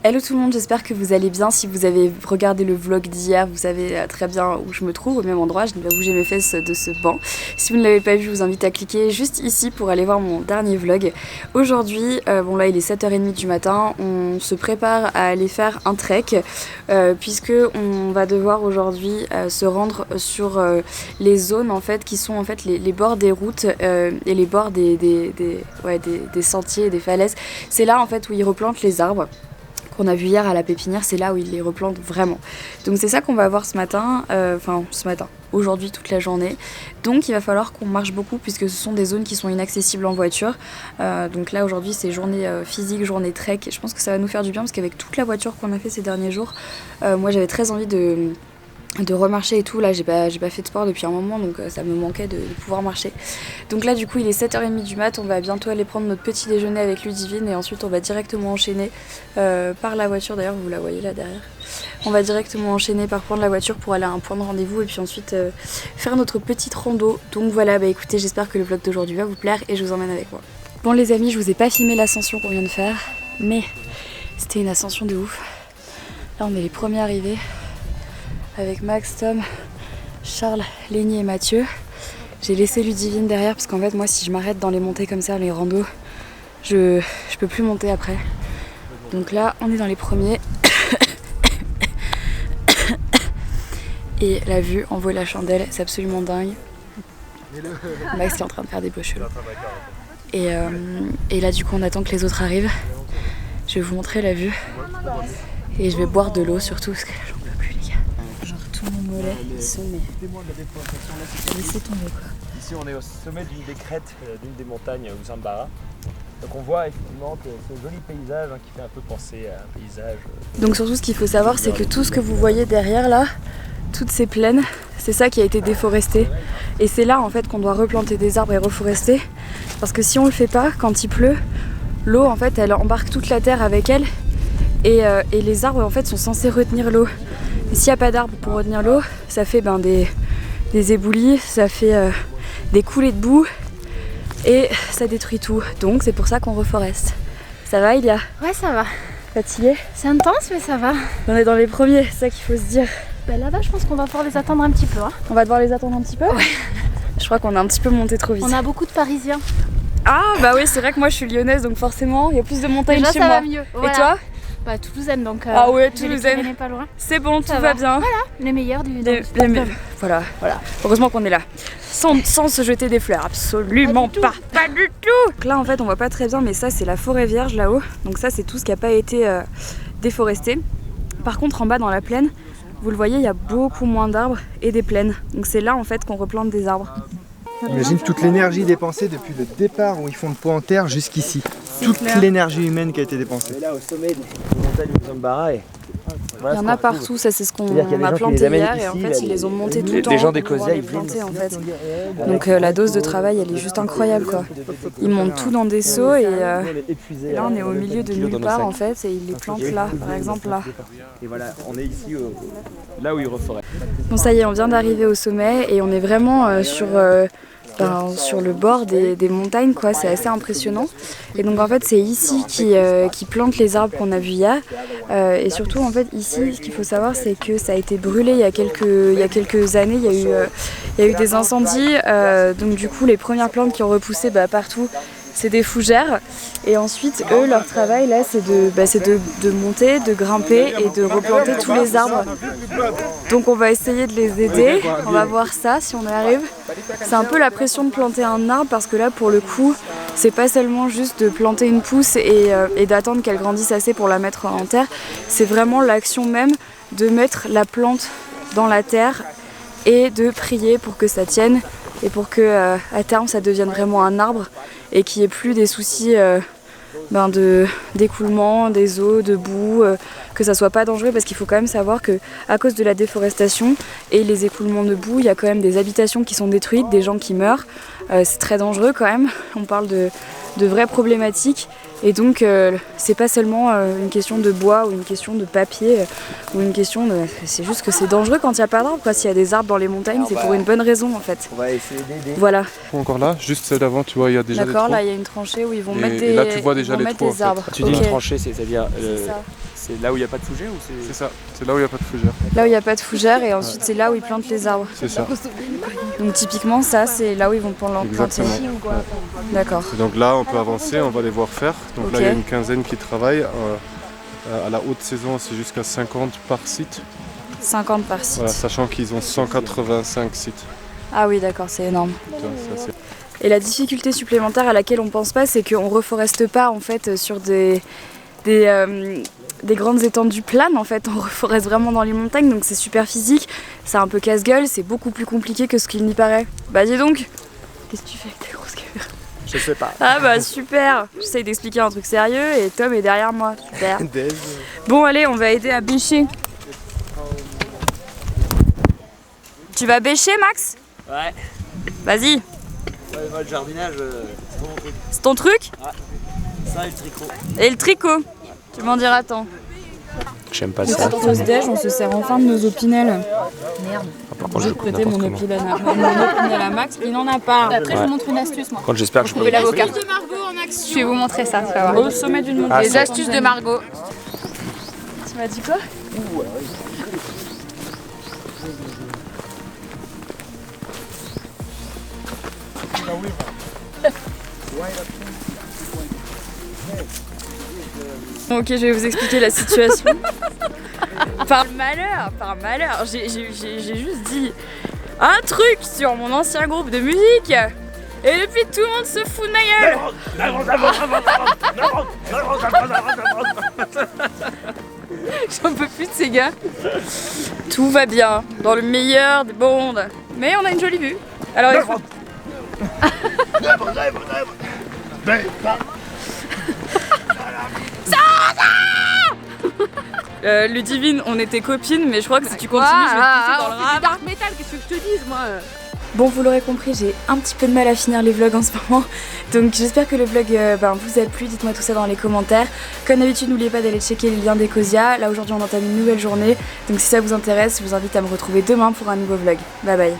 Hello tout le monde, j'espère que vous allez bien. Si vous avez regardé le vlog d'hier, vous savez très bien où je me trouve, au même endroit. Je n'ai pas bougé mes fesses de ce banc. Si vous ne l'avez pas vu, je vous invite à cliquer juste ici pour aller voir mon dernier vlog. Aujourd'hui, bon là il est 7h30 du matin, on se prépare à aller faire un trek puisque on va devoir aujourd'hui se rendre sur les zones en fait qui sont en fait les bords des routes et les bords des sentiers et des falaises. C'est là en fait où ils replantent les arbres. Qu'on a vu hier à la pépinière, c'est là où ils les replantent vraiment. Donc c'est ça qu'on va voir ce matin, aujourd'hui toute la journée. Donc il va falloir qu'on marche beaucoup puisque ce sont des zones qui sont inaccessibles en voiture. Donc là aujourd'hui c'est journée physique, journée trek. Je pense que ça va nous faire du bien parce qu'avec toute la voiture qu'on a fait ces derniers jours, moi j'avais très envie de remarcher et tout. Là j'ai pas fait de sport depuis un moment, donc ça me manquait de pouvoir marcher. Donc là du coup il est 7h30 du mat, on va bientôt aller prendre notre petit déjeuner avec Ludivine et ensuite on va directement enchaîner par la voiture. D'ailleurs vous la voyez là derrière, on va directement enchaîner par prendre la voiture pour aller à un point de rendez-vous et puis ensuite faire notre petite rando. Donc voilà, bah écoutez, j'espère que le vlog d'aujourd'hui va vous plaire et je vous emmène avec moi. Bon les amis, je vous ai pas filmé l'ascension qu'on vient de faire, mais c'était une ascension de ouf. Là on est les premiers arrivés avec Max, Tom, Charles, Lénie et Mathieu. J'ai laissé Ludivine derrière parce qu'en fait moi si je m'arrête dans les montées comme ça, les randos, je peux plus monter après. Donc là on est dans les premiers. Et la vue en vaut la chandelle, c'est absolument dingue. Max qui est en train de faire des beaux cheveux. Et là du coup on attend que les autres arrivent. Je vais vous montrer la vue. Et je vais boire de l'eau surtout parce que j'en peux plus les gars. Genre tous mes mollets ils sont mais laissez tomber quoi. Ici on est au sommet d'une des crêtes d'une des montagnes Usambara. Donc on voit effectivement ce joli paysage qui fait un peu penser à un paysage. Donc surtout ce qu'il faut savoir c'est que tout ce que vous voyez derrière là, toutes ces plaines, c'est ça qui a été déforesté. Et c'est là en fait qu'on doit replanter des arbres et reforester. Parce que si on le fait pas, quand il pleut, l'eau en fait elle embarque toute la terre avec elle. Et les arbres en fait sont censés retenir l'eau. Et s'il n'y a pas d'arbres pour retenir l'eau, ça fait des éboulis, ça fait des coulées de boue et ça détruit tout. Donc c'est pour ça qu'on reforeste. Ça va Ilia? Ouais ça va. Fatigué? C'est intense mais ça va. On est dans les premiers, c'est ça qu'il faut se dire. Bah là-bas je pense qu'on va pouvoir les attendre un petit peu. Hein. On va devoir les attendre un petit peu? Ouais. Je crois qu'on a un petit peu monté trop vite. On a beaucoup de Parisiens. Ah bah oui c'est vrai que moi je suis lyonnaise donc forcément il y a plus de montagnes déjà, chez ça moi. Va mieux. Voilà. Et toi? Bah Toulousaine donc ah ouais Toulousaine, pas loin. C'est bon, ça tout va bien. Voilà, les meilleurs du voilà. Heureusement qu'on est là. Sans se jeter des fleurs, absolument pas. Pas du tout. Donc là en fait on voit pas très bien mais ça c'est la forêt vierge là-haut. Donc ça c'est tout ce qui n'a pas été déforesté. Par contre en bas dans la plaine, vous le voyez il y a beaucoup moins d'arbres et des plaines. Donc c'est là en fait qu'on replante des arbres. Imagine toute l'énergie dépensée depuis le départ où ils font le pot en terre jusqu'ici. Toute l'énergie humaine qui a été dépensée. Et là au sommet des montagnes Usambara il y en a partout, ça c'est ce qu'on a planté hier et en fait ils les ont montés tout le temps. Les gens des pour Causias, les planter en fait. Donc la dose de travail elle est juste incroyable quoi. Ils montent tout dans des seaux et là on est au milieu de nulle part en fait et ils les plantent là, par exemple là. Et voilà, on est ici là où ils reforestent. Bon ça y est, on vient d'arriver au sommet et on est vraiment sur le bord des montagnes quoi, c'est assez impressionnant. Et donc en fait c'est ici qui plantent les arbres qu'on a vu hier et surtout en fait ici ce qu'il faut savoir c'est que ça a été brûlé il y a quelques années, il y a eu des incendies donc du coup les premières plantes qui ont repoussé partout c'est des fougères et ensuite eux leur travail là c'est de monter, de grimper et de replanter tous les arbres. Donc on va essayer de les aider, on va voir ça si on y arrive. C'est un peu la pression de planter un arbre parce que là pour le coup c'est pas seulement juste de planter une pousse et d'attendre qu'elle grandisse assez pour la mettre en terre, c'est vraiment l'action même de mettre la plante dans la terre et de prier pour que ça tienne et pour que à terme ça devienne vraiment un arbre et qu'il n'y ait plus des soucis d'écoulement des eaux, de boue, que ça soit pas dangereux parce qu'il faut quand même savoir que à cause de la déforestation et les écoulements de boue, il y a quand même des habitations qui sont détruites, des gens qui meurent, c'est très dangereux quand même, on parle de vraies problématiques et donc c'est pas seulement une question de bois ou une question de papier ou une question de... c'est juste que c'est dangereux quand il n'y a pas d'arbres quoi. S'il y a des arbres dans les montagnes c'est pour une bonne raison en fait. On va essayer d'aider. Voilà. Encore là, juste celle d'avant tu vois il y a déjà des trous. D'accord, là il y a une tranchée où ils vont mettre et là tu vois déjà les trous des arbres. Tu dis une tranchée, c'est-à-dire C'est là où il n'y a pas de fougère ou C'est ça, c'est là où il n'y a pas de fougère. Là où il n'y a pas de fougère et ensuite c'est là où ils plantent les arbres. C'est ça. Donc typiquement ça c'est là où ils vont planter. Exactement. D'accord. Et donc là, on peut avancer, on va les voir faire. Donc là, il y a une quinzaine qui travaillent. À la haute saison, c'est jusqu'à 50 par site. 50 par site. Voilà, sachant qu'ils ont 185 sites. Ah oui d'accord, c'est énorme. Tu vois, ça, c'est- Et la difficulté supplémentaire à laquelle on pense pas, c'est qu'on reforeste pas en fait sur des grandes étendues planes en fait. On reforeste vraiment dans les montagnes, donc c'est super physique, c'est un peu casse-gueule, c'est beaucoup plus compliqué que ce qu'il n'y paraît. Bah dis donc, qu'est-ce que tu fais avec ta grosse caméra? Je sais pas. Ah bah super, j'essaye d'expliquer un truc sérieux et Tom est derrière moi, super. Bon allez, on va aider à bêcher. Tu vas bêcher Max? Ouais. Vas-y. Ouais, moi, le jardinage, c'est mon truc. C'est ton truc? Ça et le tricot. Et le tricot? Tu m'en diras tant. J'aime pas On se déj, on se sert enfin de nos opinels. Par contre, Je vais prêter mon opinel à Max, il n'en a pas. Après, je vous montre une astuce, moi. Quand j'espère que je peux Trouvez l'avocat. Je vais vous montrer ça, tu vas voir. Au sommet d'une montagne. Ah, Les astuces de Margot. Tu m'as dit quoi? Ok, je vais vous expliquer la situation. Par malheur, j'ai juste dit un truc sur mon ancien groupe de musique et depuis tout le monde se fout de ma gueule. J'en peux plus de ces gars. Tout va bien, dans le meilleur des mondes. Mais on a une jolie vue. Alors il faut... Ludivine, on était copines, mais je crois que si tu continues, je vais te pousser dans le rap. Dark Metal, qu'est-ce que je te dise, moi? Bon, vous l'aurez compris, j'ai un petit peu de mal à finir les vlogs en ce moment. Donc j'espère que le vlog vous a plu, dites-moi tout ça dans les commentaires. Comme d'habitude, n'oubliez pas d'aller checker les liens d'Ecosia. Là aujourd'hui on entame une nouvelle journée. Donc si ça vous intéresse, je vous invite à me retrouver demain pour un nouveau vlog. Bye bye.